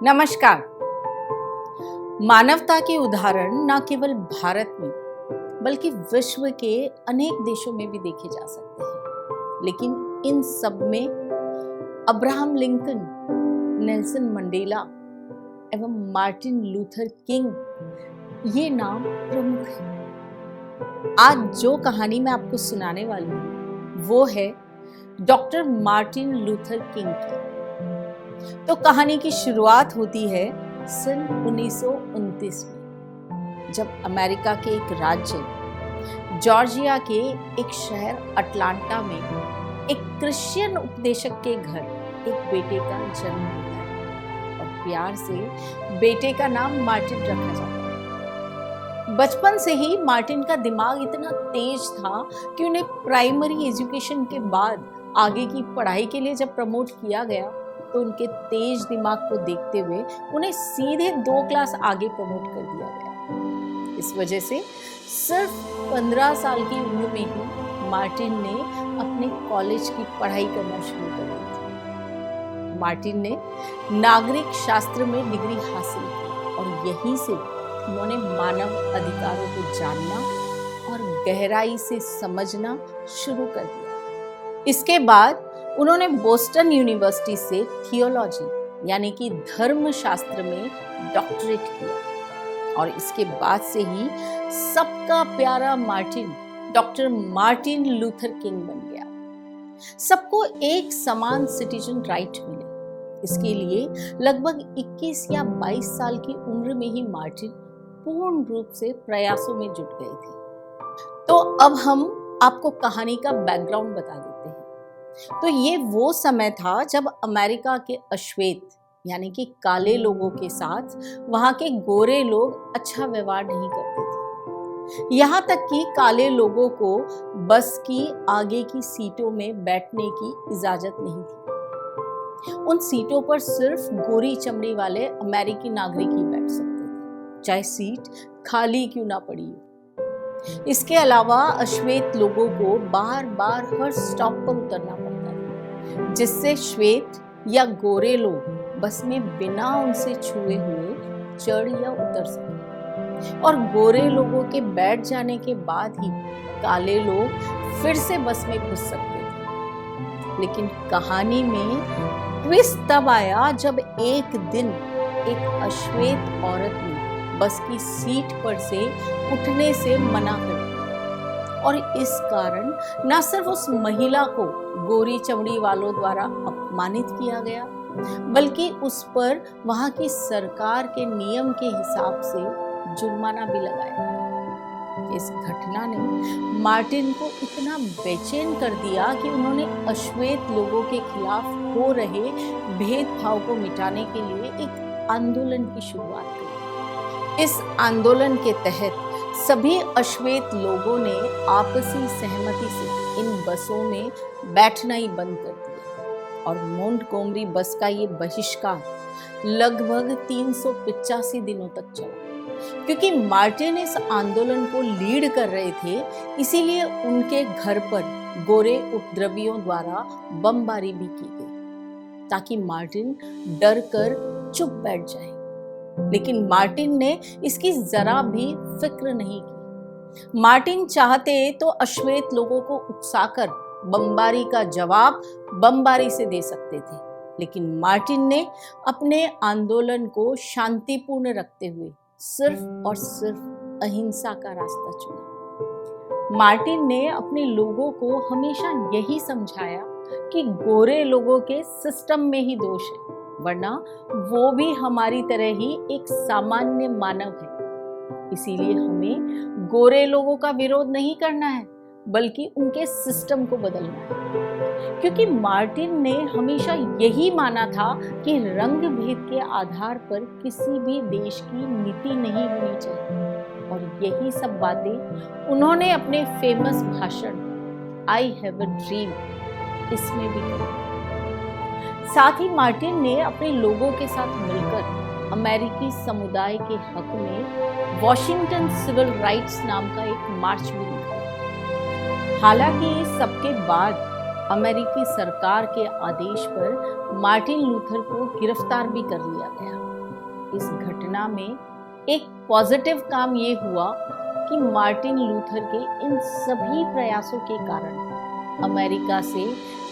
नमस्कार। मानवता के उदाहरण न केवल भारत में बल्कि विश्व के अनेक देशों में भी देखे जा सकते हैं, लेकिन इन सब में अब्राहम लिंकन, नेल्सन मंडेला एवं मार्टिन लूथर किंग ये नाम प्रमुख है। आज जो कहानी मैं आपको सुनाने वाली हूँ वो है डॉक्टर मार्टिन लूथर किंग की। तो कहानी की शुरुआत होती है सन 1929 में, जब अमेरिका के एक राज्य जॉर्जिया के एक शहर अटलांटा में एक क्रिश्चियन उपदेशक के घर एक बेटे का जन्म होता है और प्यार से बेटे का नाम मार्टिन रखा जाता है। बचपन से ही मार्टिन का दिमाग इतना तेज था कि उन्हें प्राइमरी एजुकेशन के बाद आगे की पढ़ाई के लिए जब प्रमोट किया गया तो उनके तेज दिमाग को देखते हुए उन्हें सीधे 2 क्लास आगे प्रमोट कर दिया गया। इस वजह से सिर्फ 15 साल की उम्र में ही मार्टिन ने अपने कॉलेज की पढ़ाई करना शुरू कर दी थी। मार्टिन ने नागरिक शास्त्र में डिग्री हासिल की और यहीं से उन्होंने मानव अधिकारों को जानना और गहराई से समझना शुरू कर दिया। इसके बाद उन्होंने बोस्टन यूनिवर्सिटी से थियोलॉजी यानी कि धर्म शास्त्र में डॉक्टरेट किया और इसके बाद से ही सबका प्यारा Martin doctor Martin Luther king बन गया। सबको एक समान सिटीजन राइट मिले, इसके लिए लगभग 21 या 22 साल की उम्र में ही मार्टिन पूर्ण रूप से प्रयासों में जुट गए थे। तो अब हम आपको कहानी का बैकग्राउंड बता देते हैं। तो ये वो समय था जब अमेरिका के अश्वेत यानी कि काले लोगों के साथ वहां के गोरे लोग अच्छा व्यवहार नहीं करते थे। यहाँ तक कि काले लोगों को बस की आगे की सीटों में बैठने की इजाजत नहीं थी। उन सीटों पर सिर्फ गोरी चमड़ी वाले अमेरिकी नागरिक ही बैठ सकते थे, चाहे सीट खाली क्यों ना पड़ी हो। इसके अलावा अश्वेत लोगों को बार बार हर स्टॉप पर उतरना पड़ता था, जिससे श्वेत या गोरे लोग बस में बिना उनसे छुए हुए चढ़ या उतर सके और गोरे लोगों के बैठ जाने के बाद ही काले लोग फिर से बस में घुस सकते थे। लेकिन कहानी में ट्विस्ट तब आया जब एक दिन एक अश्वेत औरत ने बस की सीट पर से उठने से मना कर दिया और इस कारण न सिर्फ उस महिला को गोरी चमड़ी वालों द्वारा अपमानित किया गया बल्कि उस पर वहां की सरकार के नियम के हिसाब से जुर्माना भी लगाया गया। इस घटना ने मार्टिन को इतना बेचैन कर दिया कि उन्होंने अश्वेत लोगों के खिलाफ हो रहे भेदभाव को मिटाने के लिए एक आंदोलन की शुरुआत की। इस आंदोलन के तहत सभी अश्वेत लोगों ने आपसी सहमति से इन बसों में बैठना ही बंद कर दिया और मोंटगोमरी बस का ये बहिष्कार लगभग 385 दिनों तक चला। क्योंकि मार्टिन इस आंदोलन को लीड कर रहे थे, इसीलिए उनके घर पर गोरे उपद्रवियों द्वारा बमबारी भी की गई ताकि मार्टिन डर कर चुप बैठ जाए। लेकिन मार्टिन ने इसकी जरा भी फिक्र नहीं की। मार्टिन चाहते तो अश्वेत लोगों को उकसाकर बमबारी का जवाब बमबारी से दे सकते थे, लेकिन मार्टिन ने अपने आंदोलन को शांतिपूर्ण रखते हुए सिर्फ और सिर्फ अहिंसा का रास्ता चुना। मार्टिन ने अपने लोगों को हमेशा यही समझाया कि गोरे लोगों के सिस्टम में ही दोष है, वरना वो भी हमारी तरह ही एक सामान्य मानव है। इसीलिए हमें गोरे लोगों का विरोध नहीं करना है बल्कि उनके सिस्टम को बदलना है। क्योंकि मार्टिन ने हमेशा यही माना था कि रंग भेद के आधार पर किसी भी देश की नीति नहीं होनी चाहिए और यही सब बातें उन्होंने अपने फेमस भाषण आई हैव अ ड्रीम इसमें भी कही। साथ ही मार्टिन ने अपने लोगों के साथ मिलकर अमेरिकी समुदाय के हक में वॉशिंगटन सिविल राइट्स नाम का एक मार्च भी निकाला। हालांकि इस सबके बाद अमेरिकी सरकार के आदेश पर मार्टिन लूथर को गिरफ्तार भी कर लिया गया इस घटना में एक पॉजिटिव काम ये हुआ कि मार्टिन लूथर के इन सभी प्रयासों के कारण अमेरिका से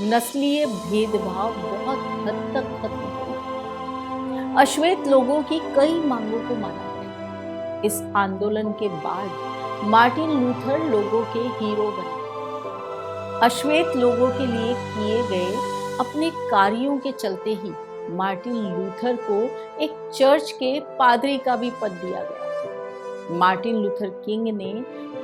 नस्लीय भेदभाव बहुत हद तक खत्म हुआ। अश्वेत लोगों की कई मांगों को माना गया। इस आंदोलन के बाद मार्टिन लूथर लोगों के हीरो बने। अश्वेत लोगों के लिए किए गए अपने कार्यों के चलते ही मार्टिन लूथर को एक चर्च के पादरी का भी पद दिया गया। मार्टिन लूथर किंग ने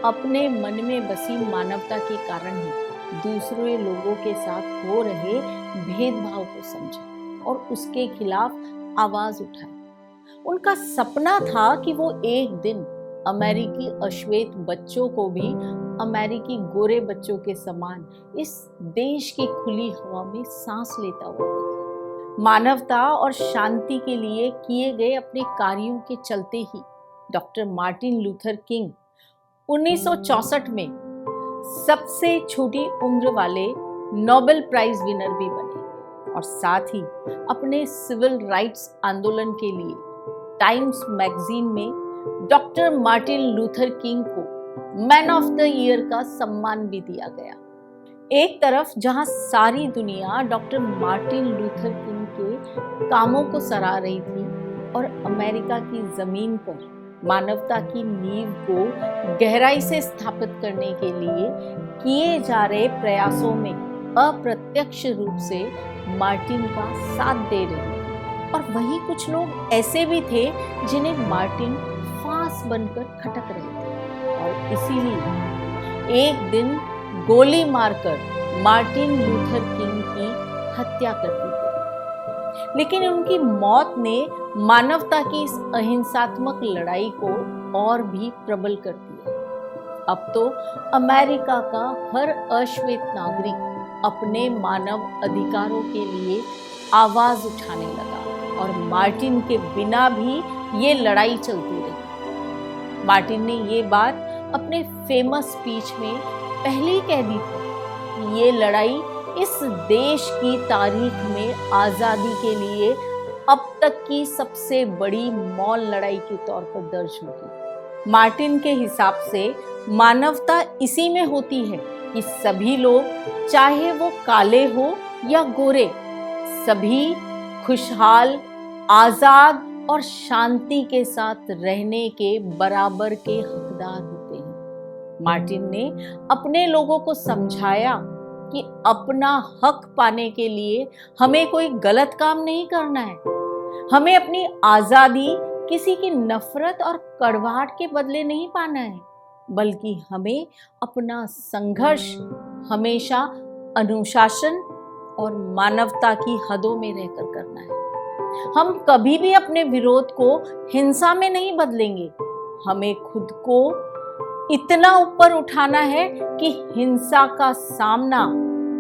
अपने मन में बसी मानवता के कारण ही दूसरे लोगों के साथ हो रहे भेदभाव को समझा और उसके खिलाफ आवाज उठाई। उनका सपना था कि वो एक दिन अमेरिकी अश्वेत बच्चों को भी अमेरिकी गोरे बच्चों के समान इस देश की खुली हवा में सांस लेता हुआ देखे। मानवता और शांति के लिए किए गए अपने कार्यों के चलते ही डॉक्टर मार्टिन लूथर किंग 1964 में सबसे छोटी उम्र वाले नोबेल प्राइज विनर भी बने और साथ ही अपने सिविल राइट्स आंदोलन के लिए टाइम्स मैगजीन में डॉक्टर मार्टिन लूथर किंग को मैन ऑफ द ईयर का सम्मान भी दिया गया। एक तरफ जहां सारी दुनिया डॉक्टर मार्टिन लूथर किंग के कामों को सराह रही थी और अमेरिका की जमीन पर मानवता की नींव को गहराई से स्थापित करने के लिए किए जा रहे प्रयासों में अप्रत्यक्ष रूप से मार्टिन का साथ दे रहे थे। और वहीं कुछ लोग ऐसे भी थे जिन्हें मार्टिन फांस बनकर खटक रहे थे और इसीलिए एक दिन गोली मारकर मार्टिन लूथर किंग की हत्या कर दी गई। लेकिन उनकी मौत ने मानवता की इस अहिंसात्मक लड़ाई को और भी प्रबल कर दिया। अब तो अमेरिका का हर अश्वेत नागरिक अपने मानव अधिकारों के लिए आवाज उठाने लगा और मार्टिन के बिना भी ये लड़ाई चलती रही। मार्टिन ने ये बात अपने फेमस स्पीच में पहले ही कह दी थी कि ये लड़ाई इस देश की तारीख में आज़ादी के लिए अब तक की सबसे बड़ी मौन लड़ाई के तौर पर दर्ज होगी। मार्टिन के हिसाब से मानवता इसी में होती है कि सभी लोग, चाहे वो काले हो या गोरे, सभी खुशहाल, आज़ाद और शांति के साथ रहने के बराबर के हकदार होते हैं। मार्टिन ने अपने लोगों को समझाया कि अपना हक पाने के लिए हमें कोई गलत काम नहीं करना है। हमें अपनी आज़ादी किसी की नफरत और कड़वाहट के बदले नहीं पाना है, बल्कि हमें अपना संघर्ष हमेशा अनुशासन और मानवता की हदों में रहकर करना है। हम कभी भी अपने विरोध को हिंसा में नहीं बदलेंगे। हमें खुद को इतना ऊपर उठाना है कि हिंसा का सामना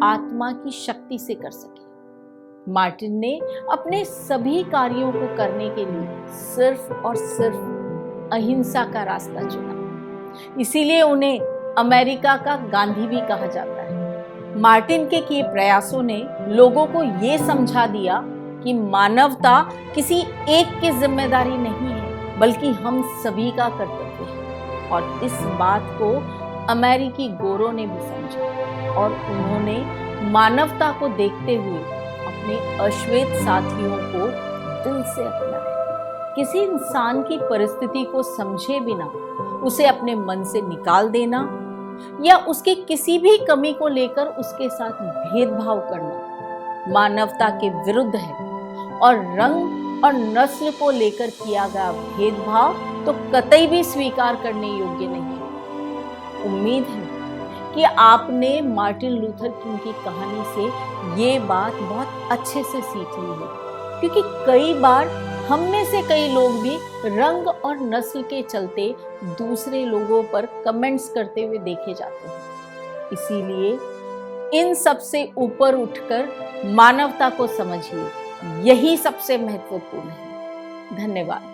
आत्मा की शक्ति से कर सके। मार्टिन ने अपने सभी कार्यों को करने के लिए सिर्फ और सिर्फ अहिंसा का रास्ता चुना। इसीलिए उन्हें अमेरिका का गांधी भी कहा जाता है। मार्टिन के किए प्रयासों ने लोगों को ये समझा दिया कि मानवता किसी एक की जिम्मेदारी नहीं है, बल्कि हम सभी का कर्तव्य है। और इस बात को अमेरिकी गोरों ने भी समझा और उन्होंने मानवता को देखते हुए अपने अश्वेत साथियों को दिल से अपनाया। किसी इंसान की परिस्थिति को समझे बिना उसे अपने मन से निकाल देना या उसकी किसी भी कमी को लेकर उसके साथ भेदभाव करना मानवता के विरुद्ध है। और रंग और नस्ल को लेकर किया गया भेदभाव तो कतई भी स्वीकार करने योग्य नहीं है। उम्मीद है कि आपने मार्टिन लूथर किंग की कहानी से ये बात बहुत अच्छे से सीख ली है, क्योंकि कई बार हम में से कई लोग भी रंग और नस्ल के चलते दूसरे लोगों पर कमेंट्स करते हुए देखे जाते हैं। इसीलिए इन सब से ऊपर उठकर मानवता को समझिए, यही सबसे महत्वपूर्ण है। धन्यवाद।